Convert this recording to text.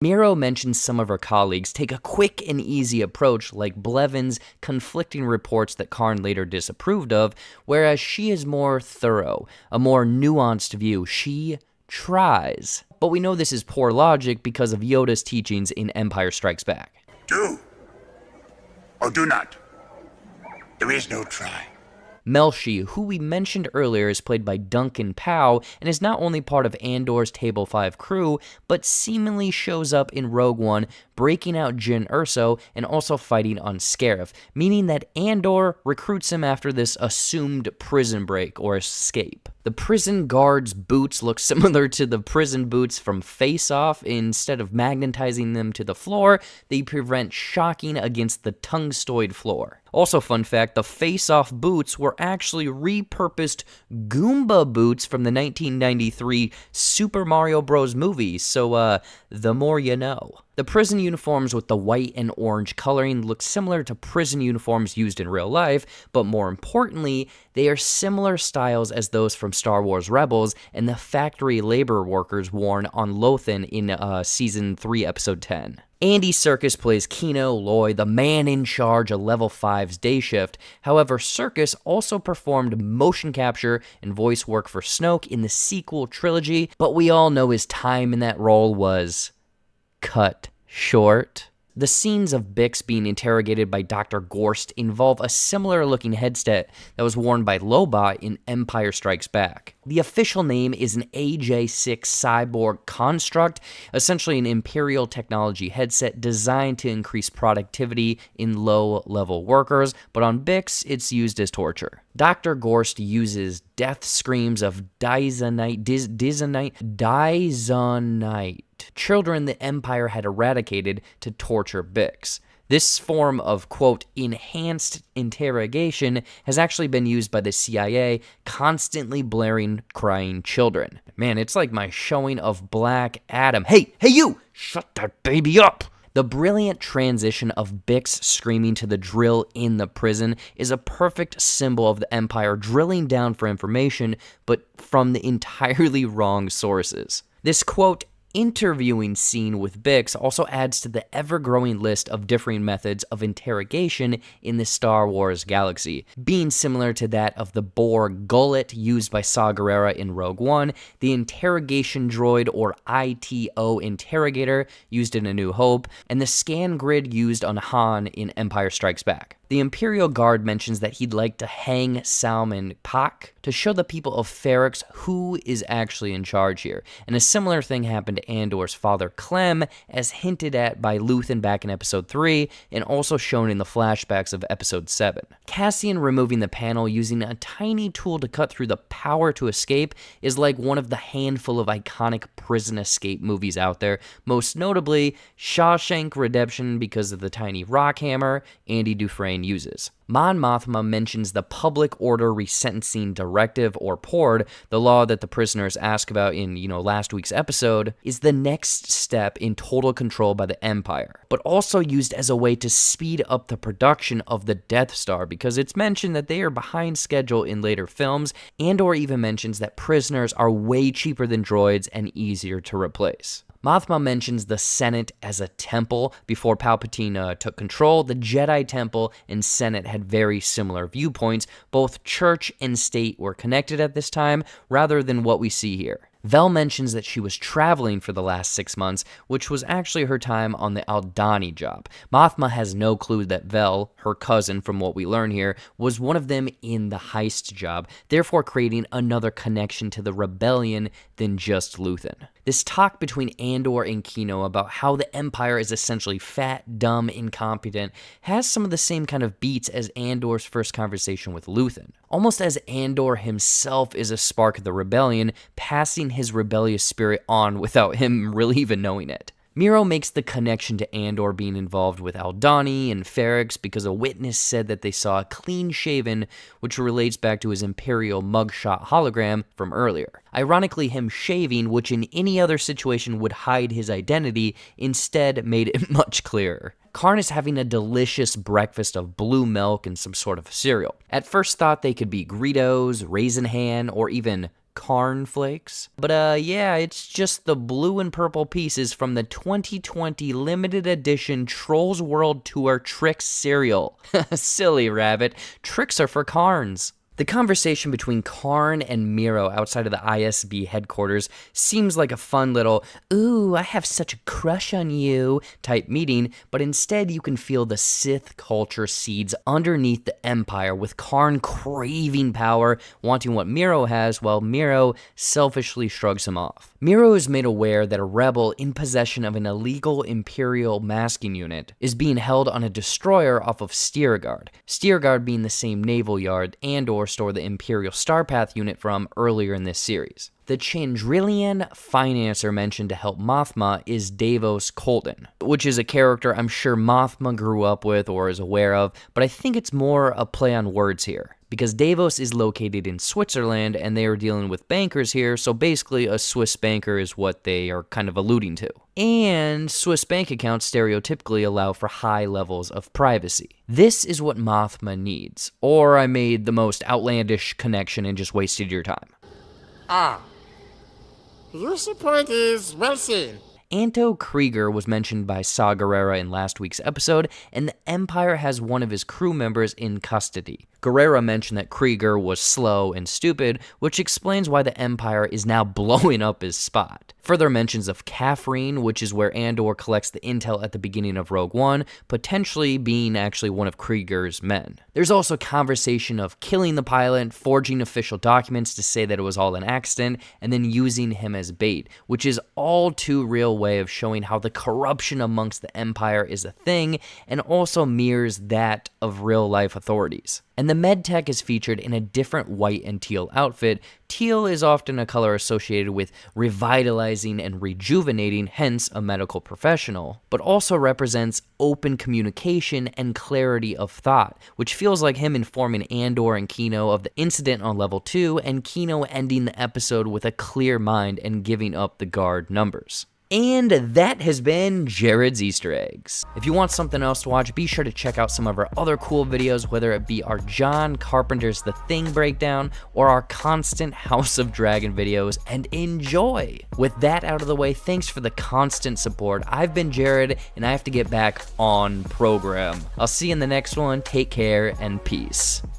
Meero mentions some of her colleagues take a quick and easy approach, like Belvin's conflicting reports that Karn later disapproved of, whereas she is more thorough, a more nuanced view. She tries. But we know this is poor logic because of Yoda's teachings in Empire Strikes Back. Do or do not. There is no try. Melshi, who we mentioned earlier, is played by Duncan Pow and is not only part of Andor's Table 5 crew, but seemingly shows up in Rogue One, breaking out Jyn Erso and also fighting on Scarif, meaning that Andor recruits him after this assumed prison break or escape. The prison guards' boots look similar to the prison boots from Face Off. Instead of magnetizing them to the floor, they prevent shocking against the tungstoid floor. Also, fun fact, the Face Off boots were actually repurposed Goomba boots from the 1993 Super Mario Bros. Movie, so the more you know. The prison uniforms with the white and orange coloring look similar to prison uniforms used in real life, but more importantly, they are similar styles as those from Star Wars Rebels and the factory labor workers worn on Lothan in Season 3, Episode 10. Andy Serkis plays Kino Loy, the man in charge of Level 5's day shift. However, Serkis also performed motion capture and voice work for Snoke in the sequel trilogy, but we all know his time in that role was cut short. The scenes of Bix being interrogated by Dr. Gorst involve a similar-looking headset that was worn by Lobot in Empire Strikes Back. The official name is an AJ-6 cyborg construct, essentially an Imperial technology headset designed to increase productivity in low-level workers, but on Bix, it's used as torture. Dr. Gorst uses death screams of Dizonite, children the Empire had eradicated to torture Bix. This form of, quote, enhanced interrogation has actually been used by the CIA, constantly blaring crying children. Man, it's like my showing of Black Adam. Hey you! Shut that baby up! The brilliant transition of Bix screaming to the drill in the prison is a perfect symbol of the Empire drilling down for information, but from the entirely wrong sources. This, quote, interviewing scene with Bix also adds to the ever-growing list of differing methods of interrogation in the Star Wars galaxy. Being similar to that of the Borg gullet used by Saw Gerrera in Rogue One, the interrogation droid or ITO interrogator used in A New Hope, and the scan grid used on Han in Empire Strikes Back. The Imperial Guard mentions that he'd like to hang Salman Pak to show the people of Ferrix who is actually in charge here. And a similar thing happened to Andor's father Clem, as hinted at by Luthen back in Episode 3, and also shown in the flashbacks of Episode 7. Cassian removing the panel using a tiny tool to cut through the power to escape is like one of the handful of iconic prison escape movies out there, most notably Shawshank Redemption because of the tiny rock hammer Andy Dufresne uses. Mon Mothma mentions the Public Order Resentencing Directive, or PORD, the law that the prisoners ask about in, last week's episode, is the next step in total control by the Empire, but also used as a way to speed up the production of the Death Star, because it's mentioned that they are behind schedule in later films, and/or even mentions that prisoners are way cheaper than droids and easier to replace. Mothma mentions the Senate as a temple. Before Palpatine took control, the Jedi Temple and Senate had very similar viewpoints. Both church and state were connected at this time, rather than what we see here. Vel mentions that she was traveling for the last 6 months, which was actually her time on the Aldhani job. Mothma has no clue that Vel, her cousin from what we learn here, was one of them in the heist job, therefore creating another connection to the rebellion than just Luthen. This talk between Andor and Kino about how the Empire is essentially fat, dumb, incompetent has some of the same kind of beats as Andor's first conversation with Luthen. Almost as Andor himself is a spark of the rebellion, passing his rebellious spirit on without him really even knowing it. Meero makes the connection to Andor being involved with Aldhani and Ferrix because a witness said that they saw a clean-shaven, which relates back to his Imperial mugshot hologram from earlier. Ironically, him shaving, which in any other situation would hide his identity, instead made it much clearer. Karn is having a delicious breakfast of blue milk and some sort of cereal. At first thought they could be Greedos, Raisin Han, or even Karn flakes. But yeah, it's just the blue and purple pieces from the 2020 limited edition Trolls World Tour Tricks cereal. Silly rabbit, tricks are for Karns. The conversation between Karn and Meero outside of the ISB headquarters seems like a fun little, ooh, I have such a crush on you type meeting, but instead you can feel the Sith culture seeds underneath the Empire, with Karn craving power, wanting what Meero has, while Meero selfishly shrugs him off. Meero is made aware that a rebel in possession of an illegal Imperial masking unit is being held on a destroyer off of Steergard. Steergard being the same naval yard Andor store the Imperial Starpath unit from earlier in this series. The Chandrillian financer mentioned to help Mothma is Davos Colton, which is a character I'm sure Mothma grew up with or is aware of, but I think it's more a play on words here, because Davos is located in Switzerland and they are dealing with bankers here, so basically a Swiss banker is what they are kind of alluding to. And Swiss bank accounts stereotypically allow for high levels of privacy. This is what Mothma needs, or I made the most outlandish connection and just wasted your time. Your support is well seen. Anto Krieger was mentioned by Saw Gerrera in last week's episode, and the Empire has one of his crew members in custody. Gerrera mentioned that Krieger was slow and stupid, which explains why the Empire is now blowing up his spot. Further mentions of Caffrine, which is where Andor collects the intel at the beginning of Rogue One, potentially being actually one of Krieger's men. There's also conversation of killing the pilot, forging official documents to say that it was all an accident, and then using him as bait, which is all too real way of showing how the corruption amongst the Empire is a thing, and also mirrors that of real-life authorities. And the medtech is featured in a different white and teal outfit. Teal is often a color associated with revitalizing and rejuvenating, hence a medical professional, but also represents open communication and clarity of thought, which feels like him informing Andor and Kino of the incident on level 2, and Kino ending the episode with a clear mind and giving up the guard numbers. And that has been Jared's Easter eggs. If you want something else to watch, be sure to check out some of our other cool videos, whether it be our John Carpenter's The Thing breakdown or our constant House of Dragon videos, and enjoy. With that out of the way, thanks for the constant support. I've been Jared, and I have to get back on program. I'll see you in the next one. Take care and peace.